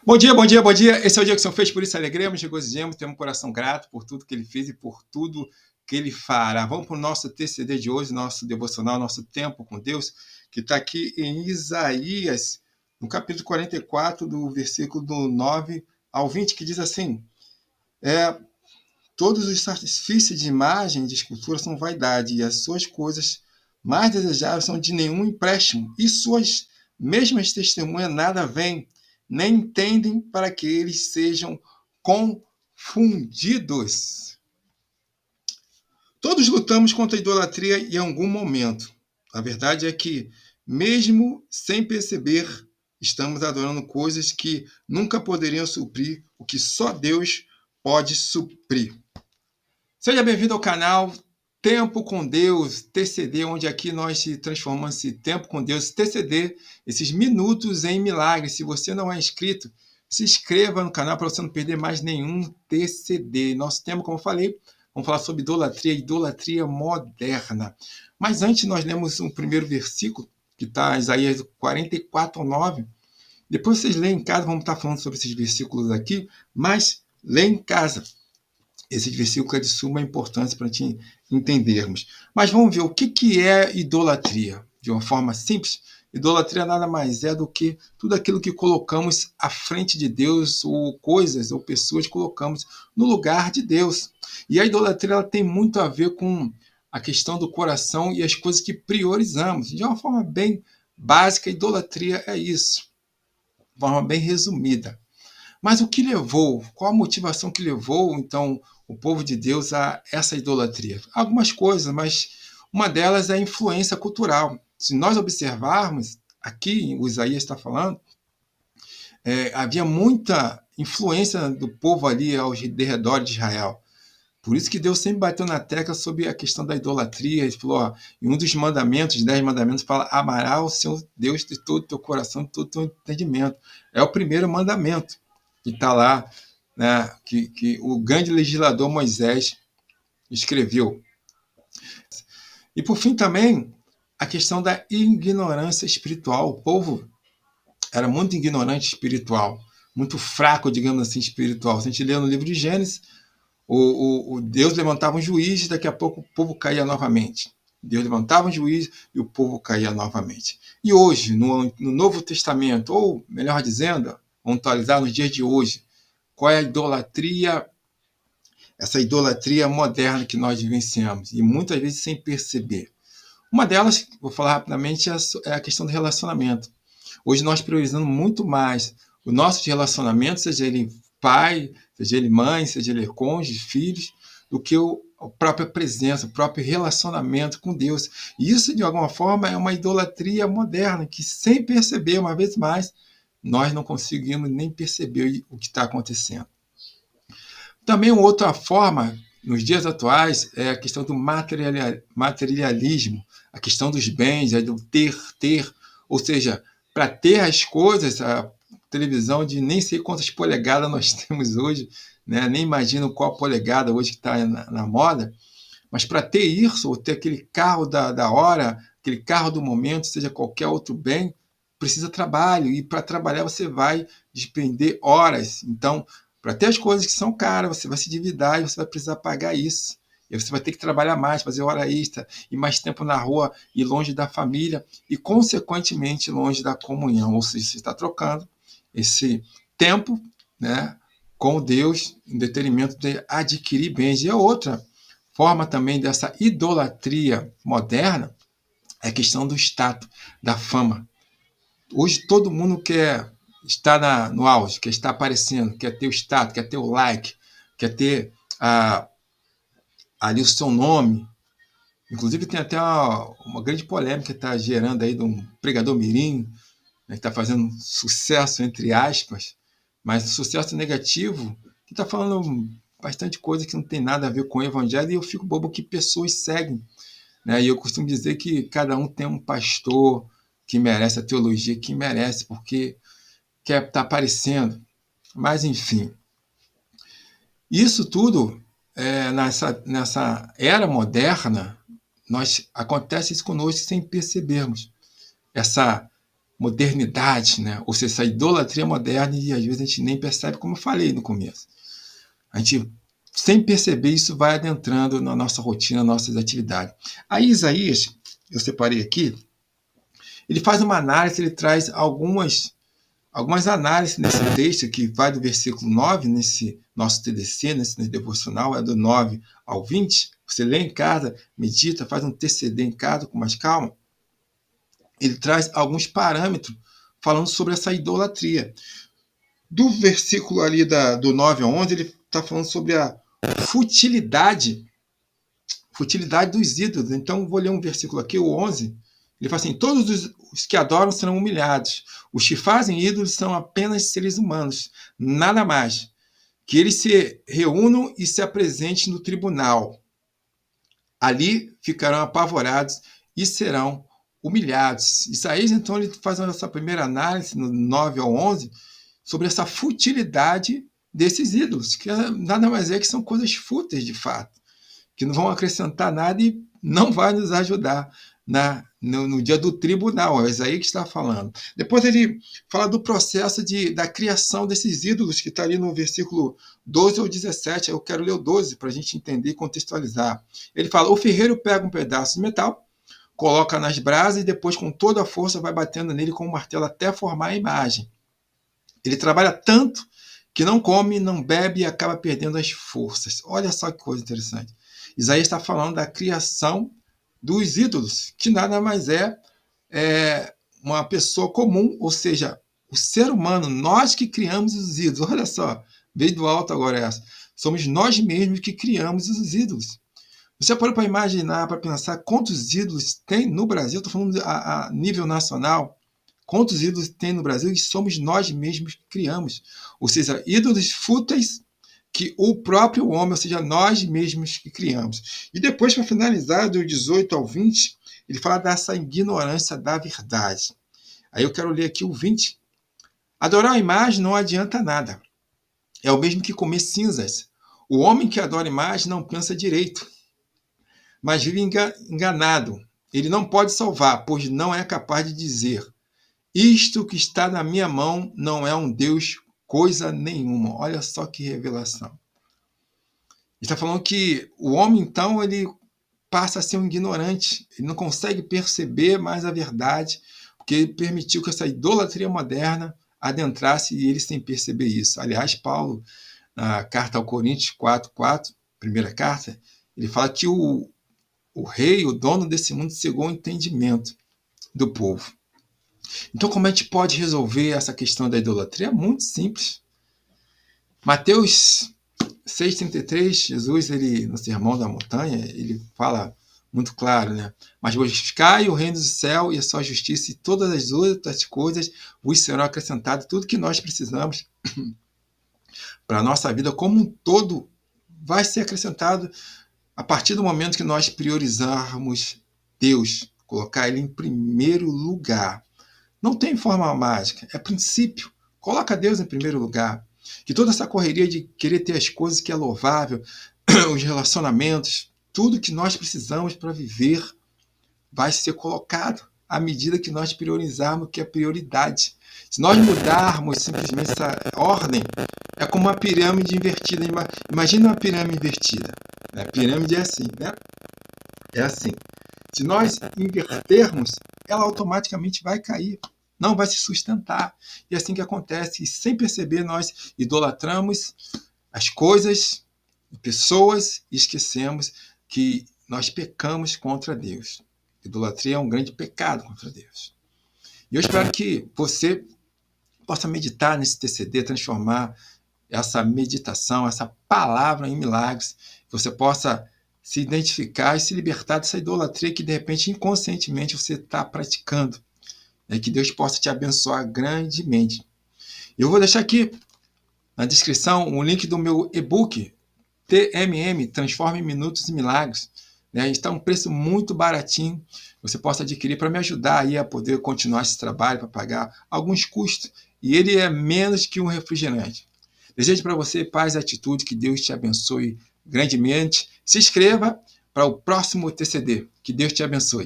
Bom dia, bom dia, bom dia. Esse é o dia que o Senhor fez, por isso alegremos, regozijemos, temos um coração grato por tudo que Ele fez e por tudo que Ele fará. Vamos para o nosso TCD de hoje, nosso devocional, nosso tempo com Deus, que está aqui em Isaías, no capítulo 44, do versículo do 9 ao 20, que diz assim: todos os sacrifícios de imagem e de escultura são vaidade, e as suas coisas mais desejáveis são de nenhum empréstimo, e suas mesmas testemunhas nada veem, nem entendem para que eles sejam confundidos. Todos lutamos contra a idolatria em algum momento. A verdade é que, mesmo sem perceber, estamos adorando coisas que nunca poderiam suprir o que só Deus pode suprir. Seja bem-vindo ao canal Tempo com Deus, TCD, onde aqui nós se transformamos esse tempo com Deus, TCD, esses minutos em milagres. Se você não é inscrito, se inscreva no canal para você não perder mais nenhum TCD. Nosso tema, como eu falei, vamos falar sobre idolatria moderna. Mas antes nós lemos um primeiro versículo, que está em Isaías 44, 9. Depois vocês leem em casa, vamos estar falando sobre esses versículos aqui, mas leem em casa. Esse versículo é de suma importância para te entendermos. Mas vamos ver o que é idolatria. De uma forma simples, idolatria nada mais é do que tudo aquilo que colocamos à frente de Deus, ou coisas ou pessoas que colocamos no lugar de Deus. E a idolatria ela tem muito a ver com a questão do coração e as coisas que priorizamos. De uma forma bem básica, idolatria é isso. De uma forma bem resumida. Mas o que levou, qual a motivação que levou, então, o povo de Deus a essa idolatria? Algumas coisas, mas uma delas é a influência cultural. Se nós observarmos, aqui o Isaías está falando, havia muita influência do povo ali ao redor de Israel. Por isso que Deus sempre bateu na tecla sobre a questão da idolatria. Ele falou, em um dos mandamentos, 10 mandamentos, fala, amarás o Senhor Deus de todo o teu coração, de todo o teu entendimento. É o primeiro mandamento que está lá, né, que o grande legislador Moisés escreveu. E por fim também, a questão da ignorância espiritual. O povo era muito ignorante espiritual, muito fraco, digamos assim, espiritual. Se a gente lê no livro de Gênesis, o Deus levantava um juiz e daqui a pouco o povo caía novamente. Deus levantava um juiz e o povo caía novamente. E hoje, no Novo Testamento, ou melhor dizendo, vamos atualizar nos dias de hoje, qual é a idolatria, essa idolatria moderna que nós vivenciamos, e muitas vezes sem perceber. Uma delas, vou falar rapidamente, é a questão do relacionamento. Hoje nós priorizamos muito mais os nossos relacionamentos, seja ele pai, seja ele mãe, seja ele cônjuge, filhos, do que a própria presença, o próprio relacionamento com Deus. E isso, de alguma forma, é uma idolatria moderna, que sem perceber, uma vez mais, nós não conseguimos nem perceber o que está acontecendo. Também uma outra forma, nos dias atuais, é a questão do materialismo, a questão dos bens, do ter, ou seja, para ter as coisas, a televisão de nem sei quantas polegadas nós temos hoje, né? Nem imagino qual polegada hoje que está na moda, mas para ter isso, ou ter aquele carro da hora, aquele carro do momento, seja qualquer outro bem, precisa trabalho, e para trabalhar você vai despender horas. Então, para ter as coisas que são caras, você vai se endividar e você vai precisar pagar isso. E você vai ter que trabalhar mais, fazer hora extra, e mais tempo na rua, e longe da família, e, consequentemente, longe da comunhão. Ou seja, você está trocando esse tempo, né, com Deus, em detrimento de adquirir bens. E a outra forma também dessa idolatria moderna é a questão do status, da fama. Hoje todo mundo quer estar no auge, quer estar aparecendo, quer ter o status, quer ter o like, quer ter ali o seu nome. Inclusive tem até uma grande polêmica que está gerando aí de um pregador mirim, né, que está fazendo sucesso, entre aspas, mas sucesso negativo, que está falando bastante coisa que não tem nada a ver com o evangelho, e eu fico bobo que pessoas seguem, né? E eu costumo dizer que cada um tem um pastor que merece a teologia que merece, porque quer estar aparecendo. Mas, enfim, isso tudo, nessa era moderna, acontece isso conosco sem percebermos. Essa modernidade, né? Ou seja, essa idolatria moderna, e às vezes a gente nem percebe, como eu falei no começo. A gente, sem perceber, isso vai adentrando na nossa rotina, nas nossas atividades. Aí Isaías, eu separei aqui, ele faz uma análise, ele traz algumas análises nesse texto, que vai do versículo 9, nesse nosso TDC, nesse devocional, é do 9 ao 20. Você lê em casa, medita, faz um TCD em casa com mais calma. Ele traz alguns parâmetros falando sobre essa idolatria. Do versículo ali do 9 ao 11, ele está falando sobre a futilidade dos ídolos. Então, vou ler um versículo aqui, o 11. Ele fala assim: todos os que adoram serão humilhados. Os que fazem ídolos são apenas seres humanos, nada mais. Que eles se reúnam e se apresentem no tribunal. Ali ficarão apavorados e serão humilhados. Isaías, então, ele faz essa primeira análise, no 9 ao 11, sobre essa futilidade desses ídolos, que nada mais é que são coisas fúteis, de fato, que não vão acrescentar nada e não vai nos ajudar no dia do tribunal. É Isaías que está falando. Depois ele fala do processo da criação desses ídolos, que está ali no versículo 12 ou 17. Eu quero ler o 12 para a gente entender e contextualizar. Ele fala: o ferreiro pega um pedaço de metal, coloca nas brasas e depois, com toda a força, vai batendo nele com um martelo até formar a imagem. Ele trabalha tanto que não come, não bebe e acaba perdendo as forças. Olha só que coisa interessante. Isaías está falando da criação dos ídolos, que nada mais é uma pessoa comum, ou seja, o ser humano, nós que criamos os ídolos. Olha só, veio do alto agora essa. Somos nós mesmos que criamos os ídolos. Você parou para imaginar, para pensar quantos ídolos tem no Brasil? Estou falando a nível nacional. Quantos ídolos tem no Brasil e somos nós mesmos que criamos? Ou seja, ídolos fúteis que o próprio homem, ou seja, nós mesmos que criamos. E depois, para finalizar, do 18 ao 20, ele fala dessa ignorância da verdade. Aí eu quero ler aqui o 20. Adorar a imagem não adianta nada. É o mesmo que comer cinzas. O homem que adora a imagem não pensa direito, mas vive enganado. Ele não pode salvar, pois não é capaz de dizer: isto que está na minha mão não é um Deus coisa nenhuma. Olha só que revelação. Ele está falando que o homem, então, ele passa a ser um ignorante. Ele não consegue perceber mais a verdade, porque ele permitiu que essa idolatria moderna adentrasse e ele sem perceber isso. Aliás, Paulo, na carta ao Coríntios 4:4, primeira carta, ele fala que o rei, o dono desse mundo, cegou o entendimento do povo. Então, como a gente pode resolver essa questão da idolatria? É muito simples. Mateus 6,33, Jesus, ele, no Sermão da Montanha, ele fala muito claro, né? Mas buscai o reino do céu e a sua justiça, e todas as outras coisas vos serão acrescentadas. Tudo que nós precisamos para a nossa vida como um todo vai ser acrescentado a partir do momento que nós priorizarmos Deus, colocar Ele em primeiro lugar. Não tem forma mágica, é princípio. Coloca Deus em primeiro lugar. Que toda essa correria de querer ter as coisas que é louvável, os relacionamentos, tudo que nós precisamos para viver vai ser colocado à medida que nós priorizarmos o que é prioridade. Se nós mudarmos simplesmente essa ordem, é como uma pirâmide invertida. Imagina uma pirâmide invertida. A pirâmide é assim, né? É assim. Se nós invertermos, ela automaticamente vai cair. Não vai se sustentar. E é assim que acontece. E sem perceber, nós idolatramos as coisas, pessoas, e esquecemos que nós pecamos contra Deus. Idolatria é um grande pecado contra Deus. E eu espero que você possa meditar nesse TCD, transformar essa meditação, essa palavra em milagres, que você possa se identificar e se libertar dessa idolatria que, de repente, inconscientemente você está praticando. Que Deus possa te abençoar grandemente. Eu vou deixar aqui na descrição um link do meu e-book TMM, Transforme Minutos em Milagres. Está um preço muito baratinho. Você possa adquirir para me ajudar aí a poder continuar esse trabalho, para pagar alguns custos. E ele é menos que um refrigerante. Desejo para você paz e atitude, que Deus te abençoe grandemente. Se inscreva para o próximo TCD. Que Deus te abençoe.